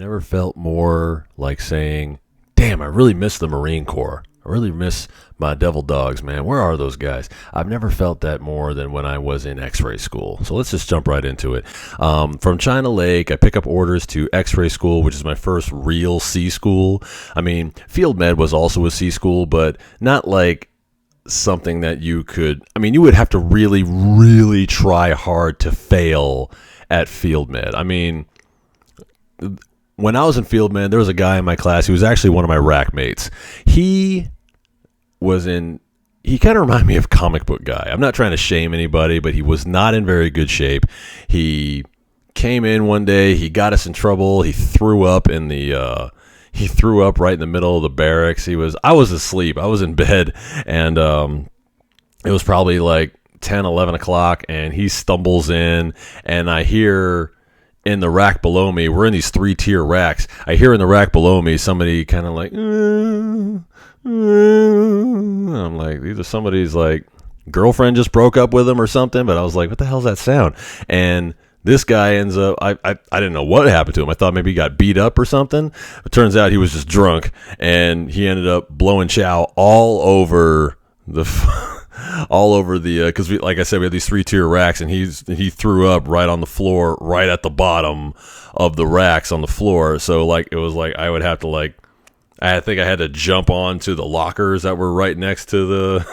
never felt more like saying, damn, I really miss the Marine Corps. I really miss my devil dogs, man. Where are those guys? I've never felt that more than when I was in x-ray school. So let's just jump right into it. From China Lake, I pick up orders to x-ray school, which is my first real C school. I mean, field med was also a C school, but not like something that you could, I mean, you would have to really, really try hard to fail at field med. I mean, when I was in field med, there was a guy in my class who was actually one of my rack mates. He kind of reminded me of comic book guy. I'm not trying to shame anybody, but he was not in very good shape. He came in one day, he got us in trouble. He threw up right in the middle of the barracks. I was asleep. I was in bed, and it was probably like 10, 11 o'clock, and he stumbles in, and I hear in the rack below me, we're in these 3-tier racks. I hear in the rack below me somebody kind of like, I'm like, either somebody's like girlfriend just broke up with him or something. But I was like, what the hell's that sound? And this guy ends up, I didn't know what happened to him. I thought maybe he got beat up or something. It turns out he was just drunk, and he ended up blowing chow all over the because like I said, we had these 3-tier racks, and he threw up right on the floor, right at the bottom of the racks on the floor. So like it was like I would have to I think I had to jump onto the lockers that were right next to the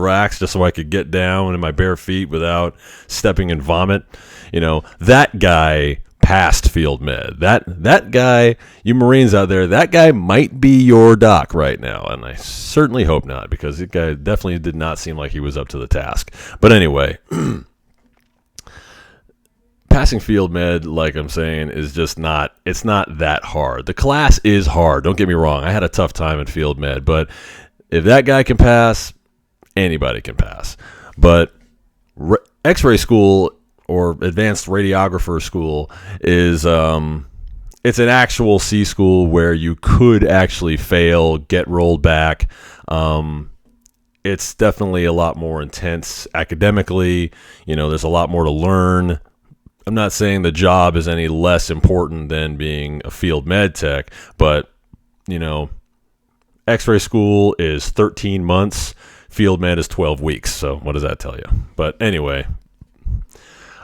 racks just so I could get down in my bare feet without stepping in vomit. You know, that guy passed field med. That guy, you Marines out there, that guy might be your doc right now, and I certainly hope not, because that guy definitely did not seem like he was up to the task. But anyway, passing field med, like I'm saying, is just not, it's not that hard. The class is hard, don't get me wrong. I had a tough time in field med, but if that guy can pass, anybody can pass. But x-ray school, or advanced radiographer school, is it's an actual C school where you could actually fail, get rolled back. It's definitely a lot more intense academically. You know, there's a lot more to learn. I'm not saying the job is any less important than being a field med tech, but, you know, x-ray school is 13 months. Field med is 12 weeks. So what does that tell you? But anyway,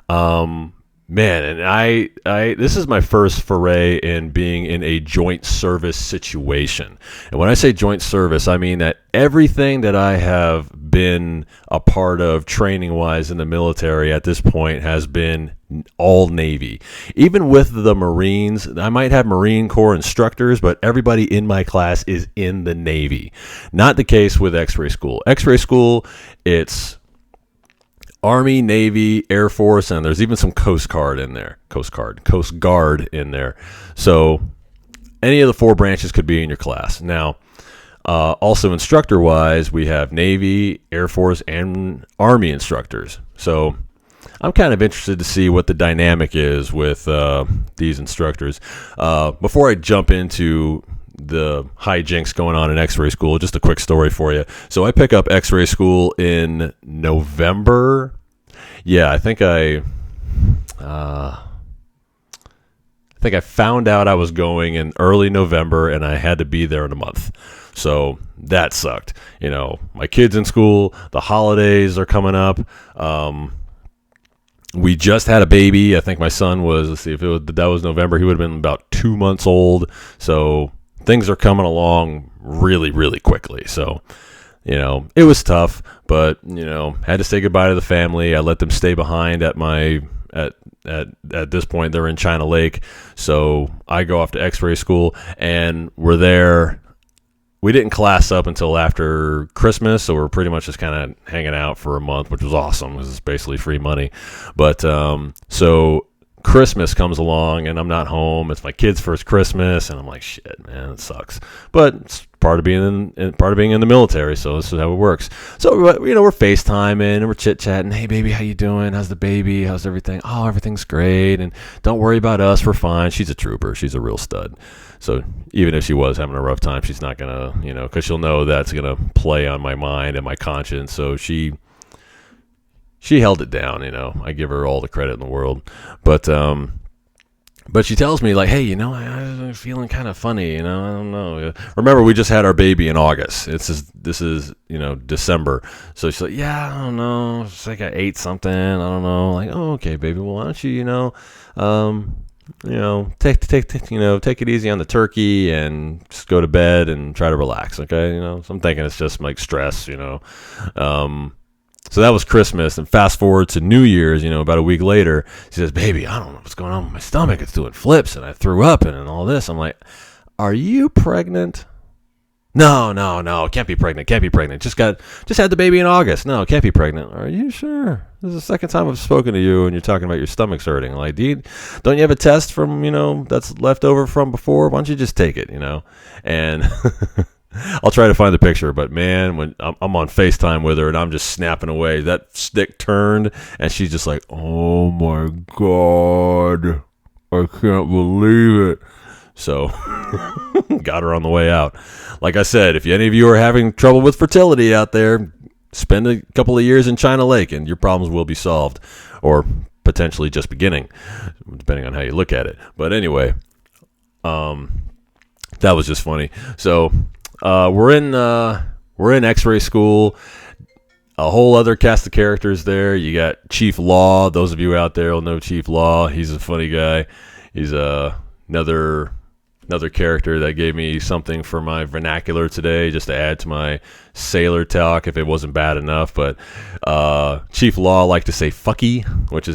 man, and I this is my first foray in being in a joint service situation. And when I say joint service, I mean that everything that I have been a part of training-wise in the military at this point has been all Navy. Even with the Marines, I might have Marine Corps instructors, but everybody in my class is in the Navy. Not the case with X-ray school. X-ray school, it's Army, Navy, Air Force, and there's even some Coast Guard in there. Coast Guard in there. So any of the 4 branches could be in your class. Now, also instructor-wise, we have Navy, Air Force, and Army instructors. So I'm kind of interested to see what the dynamic is with these instructors. Before I jump into the hijinks going on in x-ray school, just a quick story for you. So I pick up x-ray school in November. Yeah, I think I found out I was going in early November, and I had to be there in a month. So that sucked. You know, my kid's in school, the holidays are coming up. We just had a baby. I think my son was, let's see, if that was November, he would have been about 2 months old. So things are coming along really, really quickly. So, you know, it was tough, but, you know, had to say goodbye to the family. I let them stay behind at this point, they're in China Lake. So I go off to x-ray school, and we're there. We didn't class up until after Christmas, so we're pretty much just kind of hanging out for a month, which was awesome because it's basically free money. But so Christmas comes along, and I'm not home. It's my kid's first Christmas, and I'm like, shit, man, it sucks. But it's part of being in the military, so this is how it works. So, you know, we're FaceTiming, and we're chit-chatting. Hey, baby, how you doing? How's the baby? How's everything? Oh, everything's great, and don't worry about us. We're fine. She's a trooper. She's a real stud. So even if she was having a rough time, she's not going to, you know, because she'll know that's going to play on my mind and my conscience. So she held it down, you know. I give her all the credit in the world. But But she tells me, like, hey, I'm feeling kind of funny, I don't know. Remember, we just had our baby in August. This is December. So she's like, yeah, I don't know. It's like I ate something. I don't know. Like, oh, okay, baby. Well, why don't you, take it easy on the turkey and just go to bed and try to relax, okay? So I'm thinking it's just like stress, So that was Christmas, and fast forward to New Year's, about a week later, she says, baby, I don't know what's going on with my stomach. It's doing flips, and I threw up and all this. I'm like, are you pregnant? No, can't be pregnant. Just had the baby in August. No, can't be pregnant. Are you sure? This is the second time I've spoken to you, and you're talking about your stomach's hurting. Like, don't you have a test from, that's left over from before? Why don't you just take it, And I'll try to find the picture, but man, when I'm on FaceTime with her and I'm just snapping away, that stick turned, and she's just like, oh my God, I can't believe it. So, got her on the way out. Like I said, if any of you are having trouble with fertility out there, spend a couple of years in China Lake and your problems will be solved, or potentially just beginning, depending on how you look at it. But anyway, that was just funny. So, we're in X-ray school. A whole other cast of characters there. You got Chief Law. Those of you out there will know Chief Law. He's a funny guy. He's another character that gave me something for my vernacular today, just to add to my sailor talk if it wasn't bad enough. But Chief Law liked to say fucky,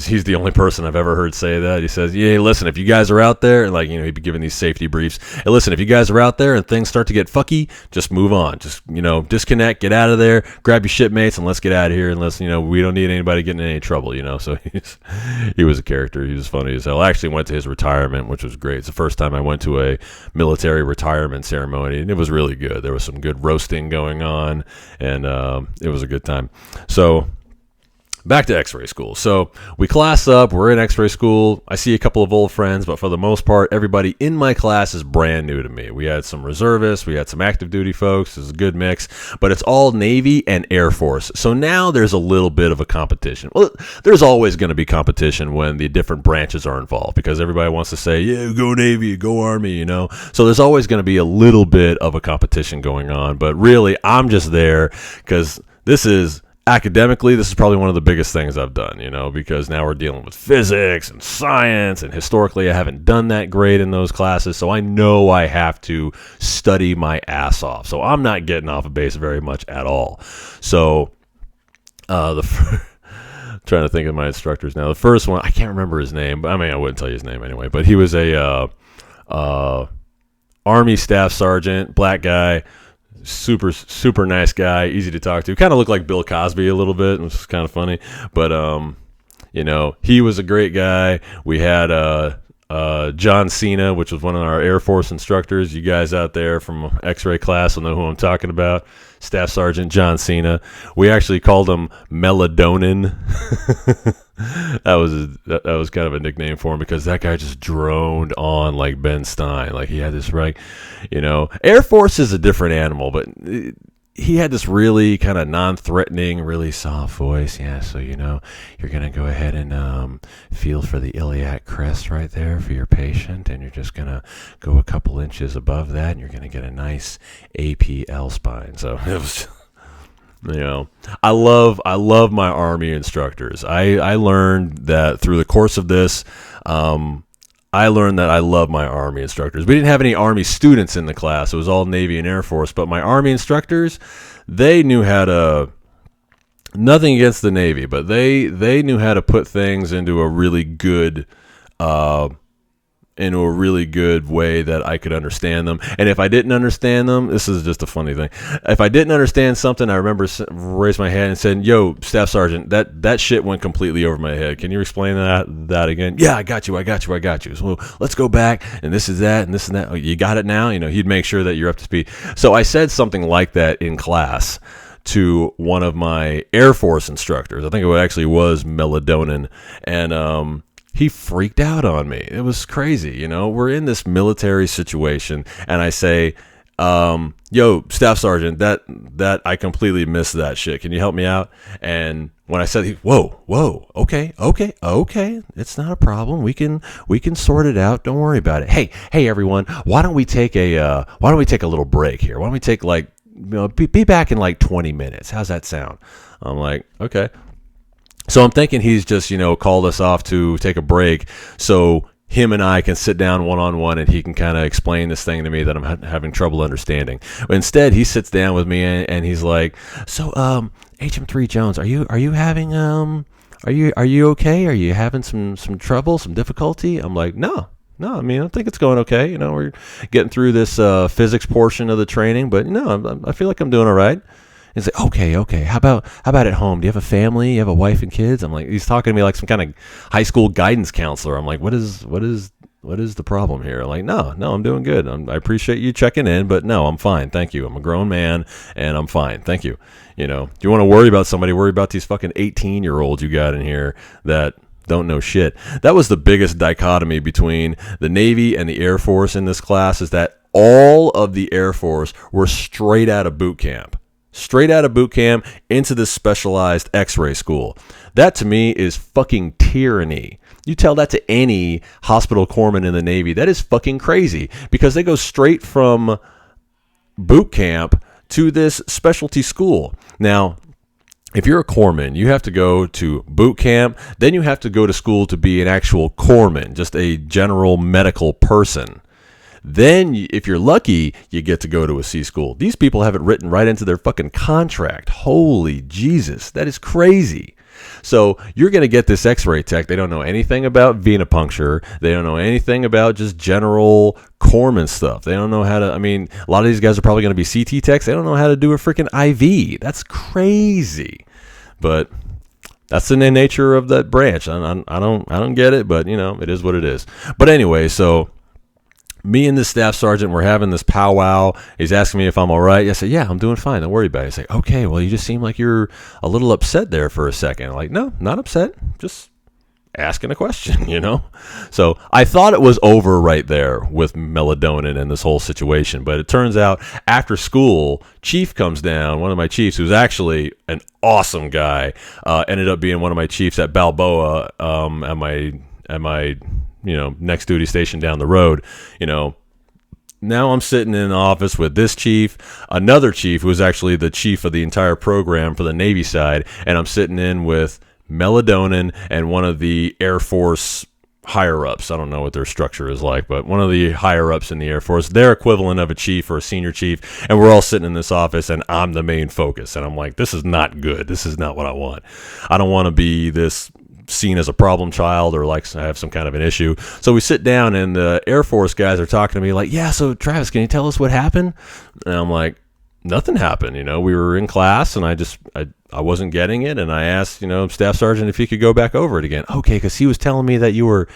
he's the only person I've ever heard say that. He says, yeah, listen, if you guys are out there, and he'd be giving these safety briefs. Hey, listen, if you guys are out there and things start to get fucky, just move on. Just, disconnect, get out of there, grab your shipmates, and let's get out of here. Unless, we don't need anybody getting in any trouble, So he was a character. He was funny as hell. I actually went to his retirement, which was great. It's the first time I went to a military retirement ceremony, and it was really good. There was some good roasting going on, and it was a good time. So back to X-ray school. So we class up, we're in X-ray school. I see a couple of old friends, but for the most part, everybody in my class is brand new to me. We had some reservists, we had some active duty folks. It was a good mix, but it's all Navy and Air Force. So now there's a little bit of a competition. Well, there's always going to be competition when the different branches are involved, because everybody wants to say, yeah, go Navy, go Army, So there's always going to be a little bit of a competition going on, but really I'm just there because academically, this is probably one of the biggest things I've done, because now we're dealing with physics and science, and historically I haven't done that great in those classes, so I know I have to study my ass off. So I'm not getting off of base very much at all. So trying to think of my instructors now. The first one, I can't remember his name, but I wouldn't tell you his name anyway, but he was a Army staff sergeant, black guy, super nice guy, easy to talk to. Kind of looked like Bill Cosby a little bit, which was kind of funny. But he was a great guy. We had John Cena, which was one of our Air Force instructors. You guys out there from X-ray class will know who I'm talking about. Staff Sergeant John Cena. We actually called him Melatonin. that was kind of a nickname for him, because that guy just droned on like Ben Stein. Like, he had this Air Force is a different animal, but he had this really kind of non-threatening, really soft voice. Yeah, so you're going to go ahead and feel for the iliac crest right there for your patient, and you're just going to go a couple inches above that, and you're going to get a nice APL spine. So it was, I love my Army instructors. I learned that through the course of this. I learned that I love my Army instructors. We didn't have any Army students in the class. It was all Navy and Air Force. But my Army instructors, they knew how to, nothing against the Navy, but they knew how to put things into a really good way that I could understand them. And if I didn't understand them, this is just a funny thing. If I didn't understand something, I remember raised my hand and said, yo, Staff Sergeant, that shit went completely over my head. Can you explain that again? Yeah, I got you. So let's go back, and this is that, and this and that. Oh, you got it now? He'd make sure that you're up to speed. So I said something like that in class to one of my Air Force instructors. I think it actually was Melatonin. And, he freaked out on me. It was crazy. We're in this military situation, and I say, yo, Staff Sergeant, that I completely missed that shit. Can you help me out? And when I said, whoa, okay, it's not a problem. We can sort it out. Don't worry about it. Hey, everyone, why don't we take a little break here? Why don't we take be back in like 20 minutes? How's that sound? I'm like, okay. So I'm thinking he's just, called us off to take a break so him and I can sit down one-on-one and he can kind of explain this thing to me that I'm having trouble understanding. But instead, he sits down with me and he's like, so, HM3 Jones, are you having, are you okay? Are you having some trouble, some difficulty? I'm like, no, I mean, I think it's going okay. We're getting through this physics portion of the training, but I feel like I'm doing all right. He's like, okay. How about at home? Do you have a family? You have a wife and kids? I'm like, he's talking to me like some kind of high school guidance counselor. I'm like, what is the problem here? I'm like, no, I'm doing good. I appreciate you checking in, but no, I'm fine. Thank you. I'm a grown man and I'm fine. Thank you. You want to worry about somebody, worry about these fucking 18-year-olds you got in here that don't know shit. That was the biggest dichotomy between the Navy and the Air Force in this class, is that all of the Air Force were straight out of boot camp into this specialized x-ray school. That to me is fucking tyranny. You tell that to any hospital corpsman in the Navy, that is fucking crazy, because they go straight from boot camp to this specialty school. Now, if you're a corpsman, you have to go to boot camp, then you have to go to school to be an actual corpsman, just a general medical person. Then, if you're lucky, you get to go to a C school. These people have it written right into their fucking contract. Holy Jesus, that is crazy. So you're going to get this x-ray tech. They don't know anything about venipuncture. They don't know anything about just general corpsman stuff. They don't know how to, a lot of these guys are probably going to be CT techs. They don't know how to do a freaking IV. That's crazy. But that's the nature of that branch. I don't get it, but it is what it is. But anyway, so me and the staff sergeant were having this powwow. He's asking me if I'm all right. I said, yeah, I'm doing fine. Don't worry about it. He's like, okay, well, you just seem like you're a little upset there for a second. I'm like, no, not upset. Just asking a question, So I thought it was over right there with Melatonin and this whole situation. But it turns out after school, Chief comes down. One of my chiefs, who's actually an awesome guy, ended up being one of my chiefs at Balboa at my next duty station down the road. Now I'm sitting in the office with this chief, another chief who was actually the chief of the entire program for the Navy side, and I'm sitting in with Melatonin and one of the Air Force higher-ups. I don't know what their structure is like, but one of the higher-ups in the Air Force, their equivalent of a chief or a senior chief, and we're all sitting in this office, and I'm the main focus, and I'm like, this is not good. This is not what I want. I don't want to be this seen as a problem child or like I have some kind of an issue. So we sit down and the Air Force guys are talking to me like, yeah, so Travis, can you tell us what happened? And I'm like, nothing happened. We were in class and I wasn't getting it. And I asked, Staff Sergeant if he could go back over it again. Okay, because he was telling me that you were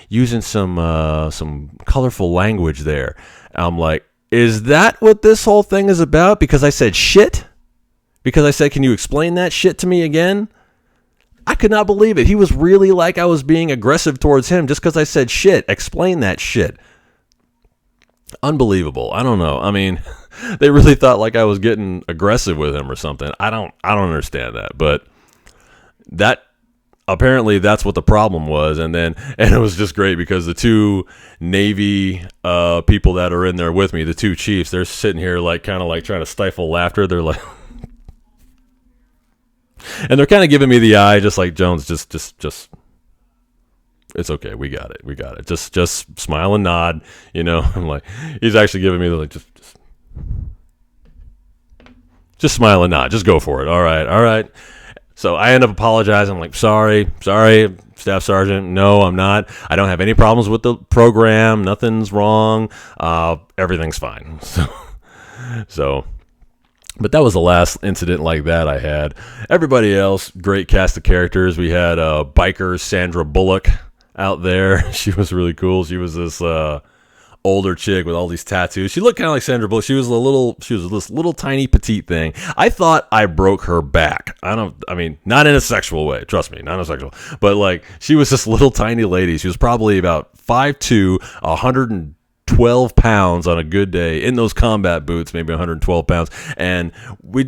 using some colorful language there. I'm like, is that what this whole thing is about? Because I said shit? Because I said, can you explain that shit to me again? I could not believe it. He was really like I was being aggressive towards him just because I said shit. Explain that shit. Unbelievable. I don't know. They really thought like I was getting aggressive with him or something. I don't understand that. But that apparently that's what the problem was. And it was just great because the two Navy people that are in there with me, the two chiefs, they're sitting here like kind of like trying to stifle laughter. They're like and they're kind of giving me the eye, just like, Jones, just, it's okay. We got it. Just smile and nod, I'm like, he's actually giving me the, like, just smile and nod. Just go for it. All right. So I end up apologizing. I'm like, sorry, Staff Sergeant. No, I'm not. I don't have any problems with the program. Nothing's wrong. Everything's fine. So. But that was the last incident like that I had. Everybody else, great cast of characters. We had biker Sandra Bullock out there. She was really cool. She was this older chick with all these tattoos. She looked kind of like Sandra Bullock. She was this little tiny petite thing. I thought I broke her back. Not in a sexual way. Trust me, not in a sexual. But like, she was this little tiny lady. She was probably about 5'2", 120 112 pounds on a good day in those combat boots, maybe 112 pounds. And we,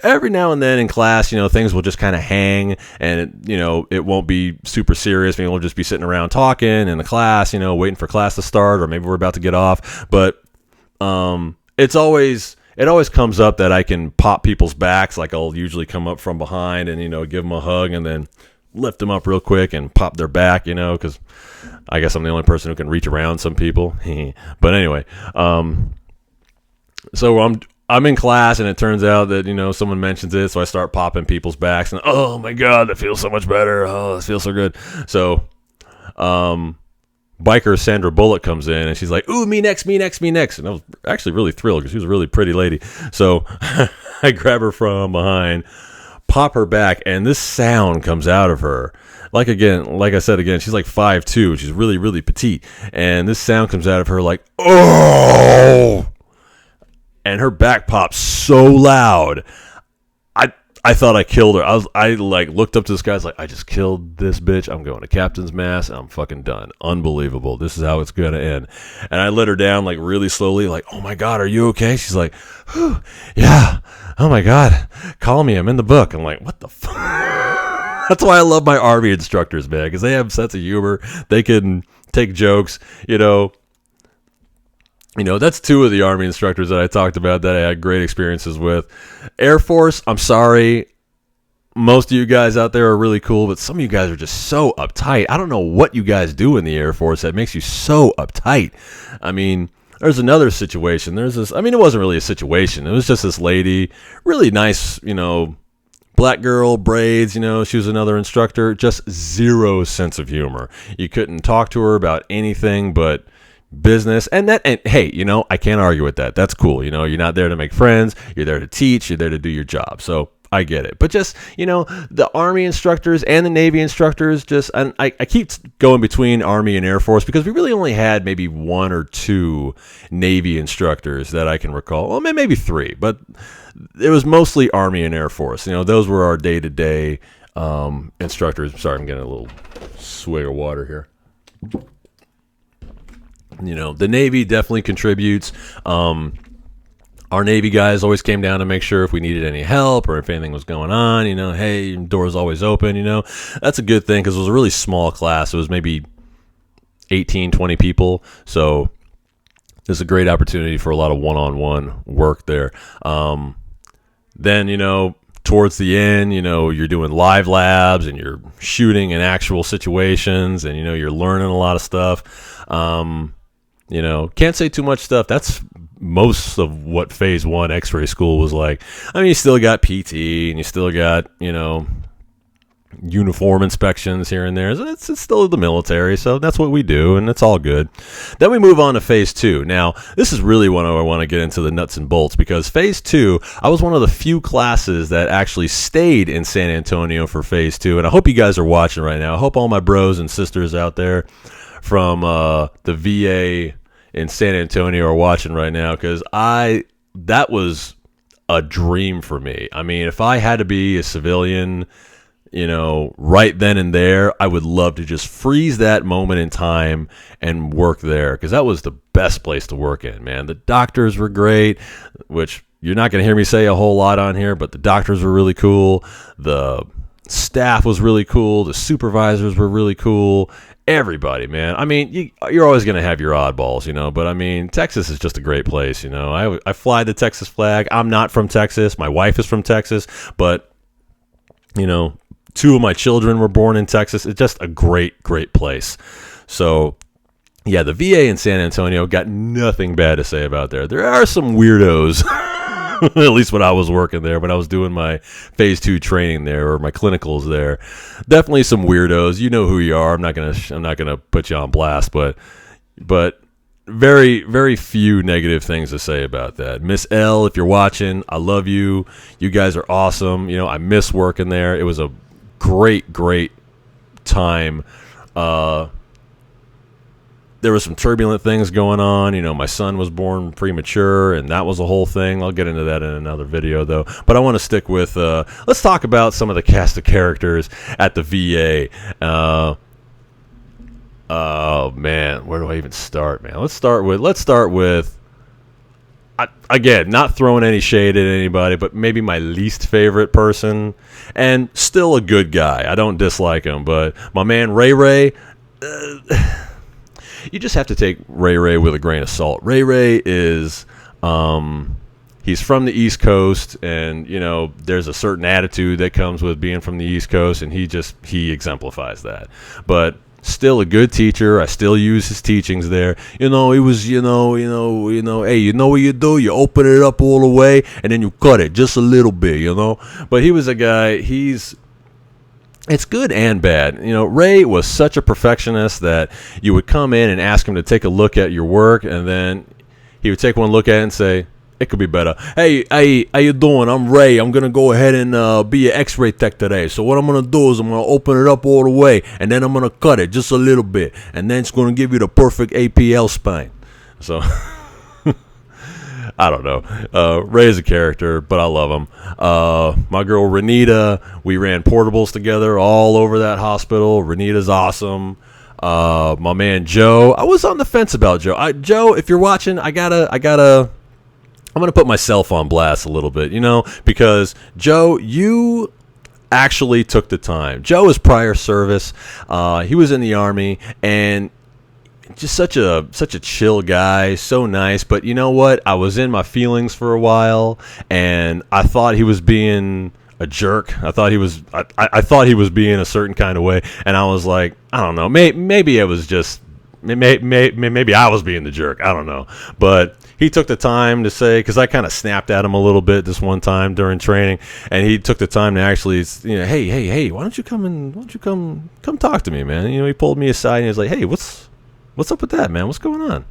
every now and then in class, things will just kind of hang, and it won't be super serious. Maybe we'll just be sitting around talking in the class, waiting for class to start, or maybe we're about to get off. But it always comes up that I can pop people's backs. Like I'll usually come up from behind and, give them a hug and then lift them up real quick and pop their back, because I guess I'm the only person who can reach around some people. But anyway, so I'm in class, and it turns out that, someone mentions it. So I start popping people's backs, and oh my God, that feels so much better. Oh, this feels so good. So, biker Sandra Bullock comes in, and she's like, ooh, me next. And I was actually really thrilled because she was a really pretty lady. So I grab her from behind, pop her back, and this sound comes out of her. Like I said, she's like 5'2". She's really, really petite. And this sound comes out of her like, oh! And her back pops so loud. I thought I killed her. I looked up to this guy. I was like, I just killed this bitch. I'm going to captain's mast, and I'm fucking done. Unbelievable. This is how it's going to end. And I let her down like really slowly, like, oh my God, are you okay? She's like, yeah. Oh my God. Call me. I'm in the book. I'm like, what the fuck? That's why I love my Army instructors, man, because they have a sense of humor. They can take jokes, that's two of the Army instructors that I talked about that I had great experiences with. Air Force, I'm sorry. Most of you guys out there are really cool, but some of you guys are just so uptight. I don't know what you guys do in the Air Force that makes you so uptight. I mean, there's another situation. It wasn't really a situation. It was just this lady, really nice, black girl, braids, she was another instructor, just zero sense of humor. You couldn't talk to her about anything but business, and hey, I can't argue with that. That's cool. You're not there to make friends. You're there to teach. You're there to do your job. So I get it. But just, the Army instructors and the Navy instructors, and I keep going between Army and Air Force because we really only had maybe one or two Navy instructors that I can recall. Well, maybe three, but it was mostly Army and Air Force. Those were our day-to-day instructors. Sorry, I'm getting a little swig of water here. The Navy definitely contributes. Our Navy guys always came down to make sure if we needed any help or if anything was going on, hey, door's always open, That's a good thing because it was a really small class. It was maybe 18, 20 people. So it's a great opportunity for a lot of one-on-one work there. Then, towards the end, you're doing live labs and you're shooting in actual situations and, you're learning a lot of stuff. Can't say too much stuff. That's most of what Phase 1 X-ray school was like. I mean, you still got PT and you still got, uniform inspections here and there. It's still the military, so that's what we do, and it's all good. Then we move on to Phase 2. Now, this is really when I want to get into the nuts and bolts, because Phase 2, I was one of the few classes that actually stayed in San Antonio for Phase 2, and I hope you guys are watching right now. I hope all my bros and sisters out there from the VA in San Antonio are watching right now, because that was a dream for me. I mean, if I had to be a civilian, right then and there, I would love to just freeze that moment in time and work there, because that was the best place to work in, man. The doctors were great, which you're not going to hear me say a whole lot on here, but the doctors were really cool. The staff was really cool. The supervisors were really cool. Everybody, man. I mean, you're always going to have your oddballs, but I mean, Texas is just a great place, I fly the Texas flag. I'm not from Texas. My wife is from Texas, but, two of my children were born in Texas. It's just a great, great place. So, yeah, the VA in San Antonio, got nothing bad to say about there. There are some weirdos, at least when I was working there, when I was doing my Phase 2 training there, or my clinicals there. Definitely some weirdos. You know who you are. I'm not gonna put you on blast, but very, very few negative things to say about that. Miss L, if you're watching, I love you. You guys are awesome. I miss working there. It was a great, great time. There was some turbulent things going on. My son was born premature, and that was a whole thing. I'll get into that in another video, though. But I want to stick with, let's talk about some of the cast of characters at the VA. Oh, man, where do I even start, man? Let's start with again, not throwing any shade at anybody, but maybe my least favorite person, and still a good guy. I don't dislike him, but my man Ray Ray, you just have to take Ray Ray with a grain of salt. Ray Ray is, he's from the East Coast, and, you know, there's a certain attitude that comes with being from the East Coast, and he exemplifies that. But still a good teacher. I still use his teachings there. You know, he was, hey, you know what you do? You open it up all the way, and then you cut it just a little bit, you know? But he was a guy, it's good and bad. You know, Ray was such a perfectionist that you would come in and ask him to take a look at your work, and then he would take one look at it and say, it could be better. Hey, how you doing? I'm Ray. I'm going to go ahead and be an x-ray tech today. So what I'm going to do is I'm going to open it up all the way, and then I'm going to cut it just a little bit, and then it's going to give you the perfect APL spine. So I don't know. Ray's a character, but I love him. My girl Renita, we ran portables together all over that hospital. Renita's awesome. My man Joe, I was on the fence about Joe. Joe, if you're watching, I'm going to put myself on blast a little bit, you know, because Joe, you actually took the time. Joe is prior service. He was in the Army, and just such a chill guy, so nice. But you know what? I was in my feelings for a while, and I thought he was being a jerk. I thought he was being a certain kind of way, and I was like, I don't know. Maybe it was just maybe I was being the jerk. I don't know, but he took the time to say, because I kind of snapped at him a little bit this one time during training, and he took the time to actually, you know, hey, why don't you come talk to me, man? You know, he pulled me aside and he was like, hey, what's up with that, man? What's going on?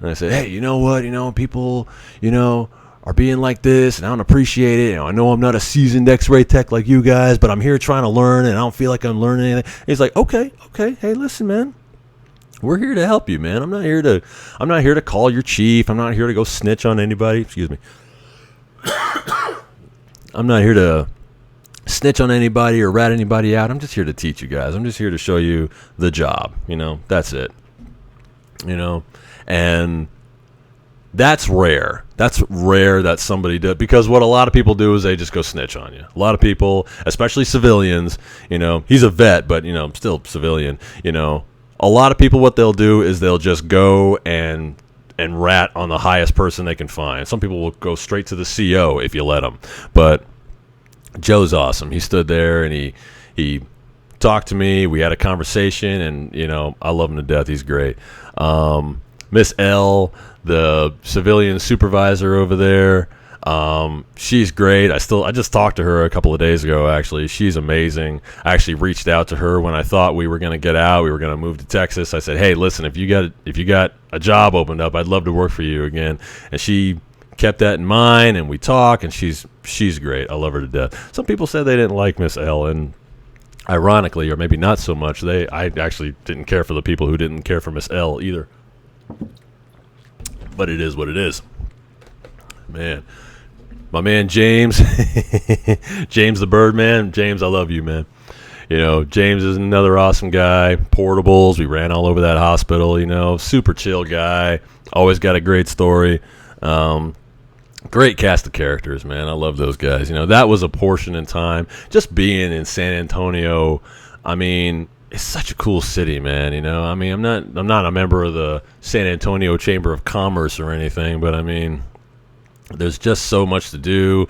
And I said, hey, you know what? You know, people, you know, are being like this, and I don't appreciate it. You know, I know I'm not a seasoned X-ray tech like you guys, but I'm here trying to learn, and I don't feel like I'm learning anything. And he's like, okay, hey, listen, man. We're here to help you, man. I'm not here to call your chief. I'm not here to go snitch on anybody. Excuse me. I'm not here to snitch on anybody or rat anybody out. I'm just here to teach you guys. I'm just here to show you the job. You know, that's it. You know, and that's rare. That's rare that somebody does, because what a lot of people do is they just go snitch on you. A lot of people, especially civilians, you know, he's a vet, but, you know, still civilian, you know. A lot of people, what they'll do is they'll just go and rat on the highest person they can find. Some people will go straight to the CO if you let them. But Joe's awesome. He stood there and he talked to me. We had a conversation, and, you know, I love him to death. He's great. Miss L, the civilian supervisor over there, she's great. I just talked to her a couple of days ago, actually. She's amazing. I actually reached out to her when I thought we were going to get out. We were going to move to Texas. I said, hey, listen, if you got a job opened up, I'd love to work for you again. And she kept that in mind, and we talk, and she's great. I love her to death. Some people said they didn't like Miss L, and ironically, or maybe not so much, I actually didn't care for the people who didn't care for Miss L either. But it is what it is. Man. My man James, James the Birdman. James, I love you, man. You know, James is another awesome guy. Portables, we ran all over that hospital, you know. Super chill guy. Always got a great story. Great cast of characters, man. I love those guys. You know, that was a portion in time. Just being in San Antonio, I mean, it's such a cool city, man. You know, I mean, I'm not a member of the San Antonio Chamber of Commerce or anything, but I mean, there's just so much to do.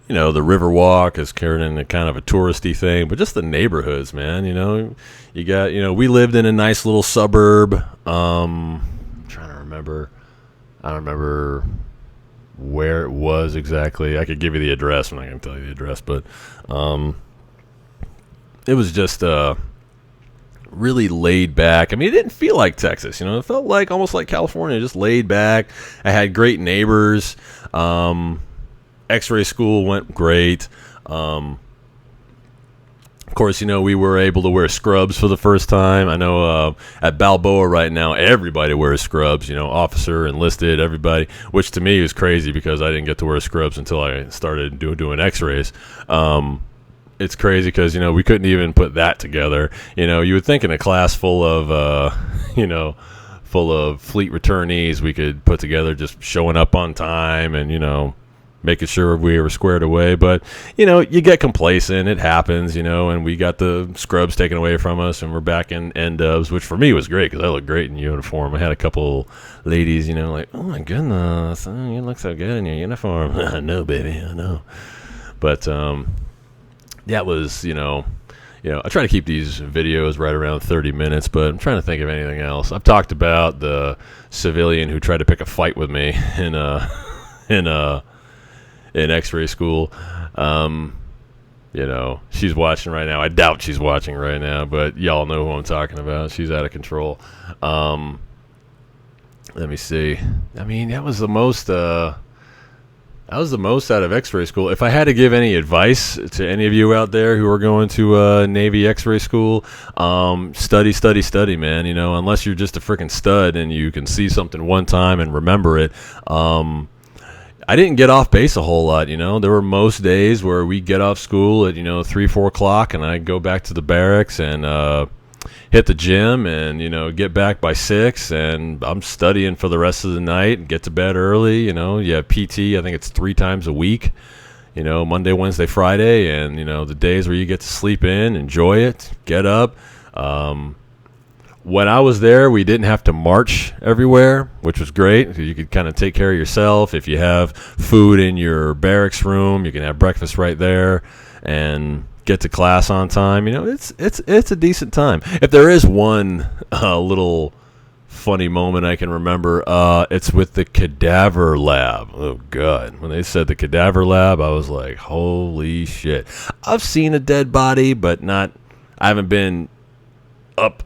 You know, the Riverwalk is carrying in a kind of a touristy thing, but just the neighborhoods, man. You know, you got, you know, we lived in a nice little suburb. I'm trying to remember. I don't remember where it was exactly. I could give you the address. I'm not going to tell you the address, but it was just really laid back. I mean, it didn't feel like Texas, you know. It felt like almost like California, just laid back. I had great neighbors. X-ray school went great. Of course, you know, we were able to wear scrubs for the first time. I know at Balboa right now, everybody wears scrubs, you know, officer, enlisted, everybody, which to me is crazy because I didn't get to wear scrubs until I started doing X-rays. It's crazy because, you know, we couldn't even put that together. You know, you would think in a class full of, you know, full of fleet returnees we could put together, just showing up on time and, making sure we were squared away. But, you get complacent. It happens, and we got the scrubs taken away from us, and we're back in N-dubs, which for me was great because I looked great in uniform. I had a couple ladies, like, oh, my goodness, you look so good in your uniform. I know, baby, I know. But that was, I try to keep these videos right around 30 minutes, but I'm trying to think of anything else. I've talked about the civilian who tried to pick a fight with me in X-ray school. She's watching right now. I doubt she's watching right now, but y'all know who I'm talking about. She's out of control. Let me see. I mean, that was the most out of X-ray school. If I had to give any advice to any of you out there who are going to Navy X-ray school, study, man. Unless you're just a freaking stud and you can see something one time and remember it. I didn't get off base a whole lot, There were most days where we get off school at, 3-4 o'clock, and I'd go back to the barracks and hit the gym and, get back by 6, and I'm studying for the rest of the night, get to bed early, you have PT, I think it's 3 times a week, Monday, Wednesday, Friday, and, the days where you get to sleep in, enjoy it, get up. When I was there, we didn't have to march everywhere, which was great because you could kind of take care of yourself. If you have food in your barracks room, you can have breakfast right there and get to class on time. It's a decent time. If there is one little funny moment I can remember, it's with the cadaver lab. Oh, God. When they said the cadaver lab, I was like, holy shit. I've seen a dead body, but I haven't been up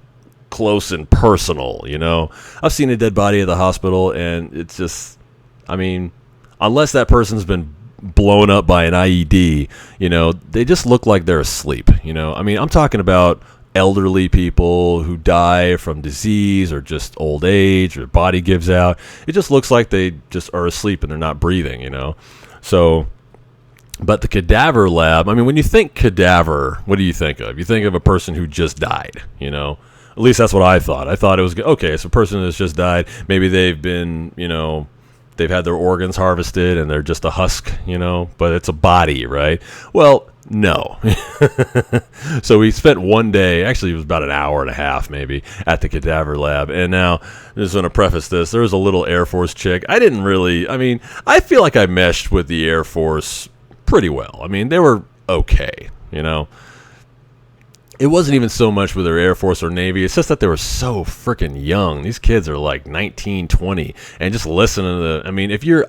close and personal, I've seen a dead body at the hospital, and it's just, unless that person's been blown up by an IED, they just look like they're asleep, I'm talking about elderly people who die from disease or just old age, or their body gives out. It just looks like they just are asleep and they're not breathing, So, but the cadaver lab, when you think cadaver, what do you think of? You think of a person who just died, At least that's what I thought. I thought it was, okay, it's a person that's just died. Maybe they've been, they've had their organs harvested and they're just a husk, but it's a body, right? Well, no. So we spent one day, actually it was about an hour and a half maybe, at the cadaver lab. And now, I just want to preface this, there was a little Air Force chick. I feel like I meshed with the Air Force pretty well. They were okay, It wasn't even so much with their Air Force or Navy. It's just that they were so freaking young. These kids are like 19, 20. And just listening to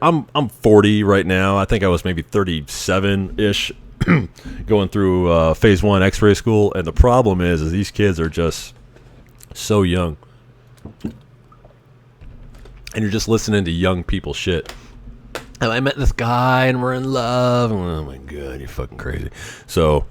I'm 40 right now. I think I was maybe 37-ish going through phase 1 X-ray school. And the problem is these kids are just so young. And you're just listening to young people shit. And I met this guy and we're in love. Oh my God, you're fucking crazy. So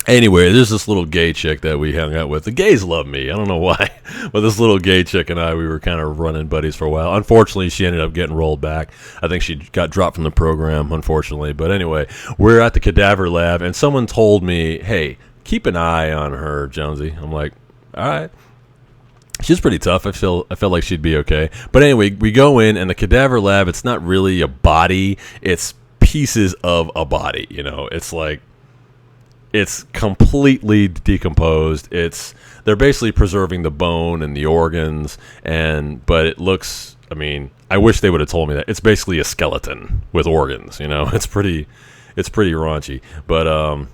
anyway, there's this little gay chick that we hung out with. The gays love me. I don't know why. But this little gay chick and I, we were kind of running buddies for a while. Unfortunately, she ended up getting rolled back. I think she got dropped from the program, unfortunately. But anyway, we're at the cadaver lab, and someone told me, hey, keep an eye on her, Jonesy. I'm like, all right. She's pretty tough. I felt like she'd be okay. But anyway, we go in, and the cadaver lab, it's not really a body. It's pieces of a body, It's like, it's completely decomposed. They're basically preserving the bone and the organs, but it looks, I wish they would have told me that. It's basically a skeleton with organs, It's pretty raunchy. But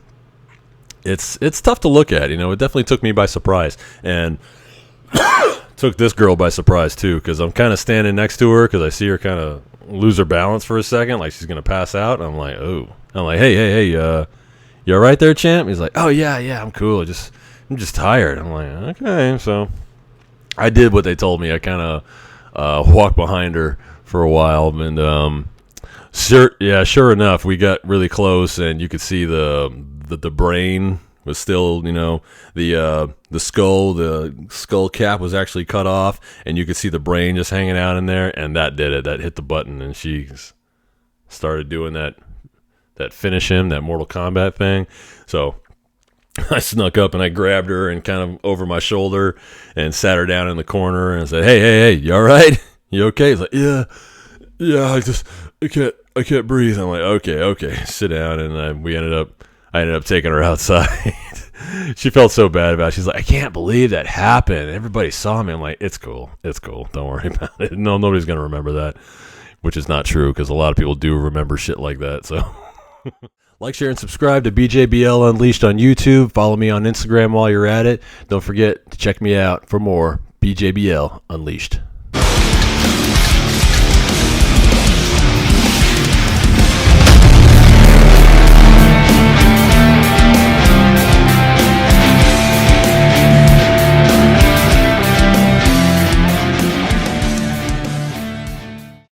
it's tough to look at, It definitely took me by surprise. And took this girl by surprise too, because I'm kind of standing next to her because I see her kind of lose her balance for a second, like she's gonna pass out. I'm like, hey, you all right there, champ? He's like, oh yeah, I'm cool. I'm just tired. I'm like, okay. So I did what they told me. I kind of walked behind her for a while, and sure enough, we got really close, and you could see the brain was still, the skull cap was actually cut off, and you could see the brain just hanging out in there, and that did it. That hit the button, and she started doing that finish him, that Mortal Kombat thing. So I snuck up and I grabbed her and kind of over my shoulder and sat her down in the corner and said, hey, you all right? You okay? He's like, yeah, I can't breathe. I'm like, okay, sit down. And I ended up taking her outside. She felt so bad about it. She's like, I can't believe that happened. Everybody saw me. I'm like, it's cool. Don't worry about it. No, nobody's going to remember that, which is not true because a lot of people do remember shit like that. So like, share, and subscribe to BJBL Unleashed on YouTube. Follow me on Instagram while you're at it. Don't forget to check me out for more BJBL Unleashed.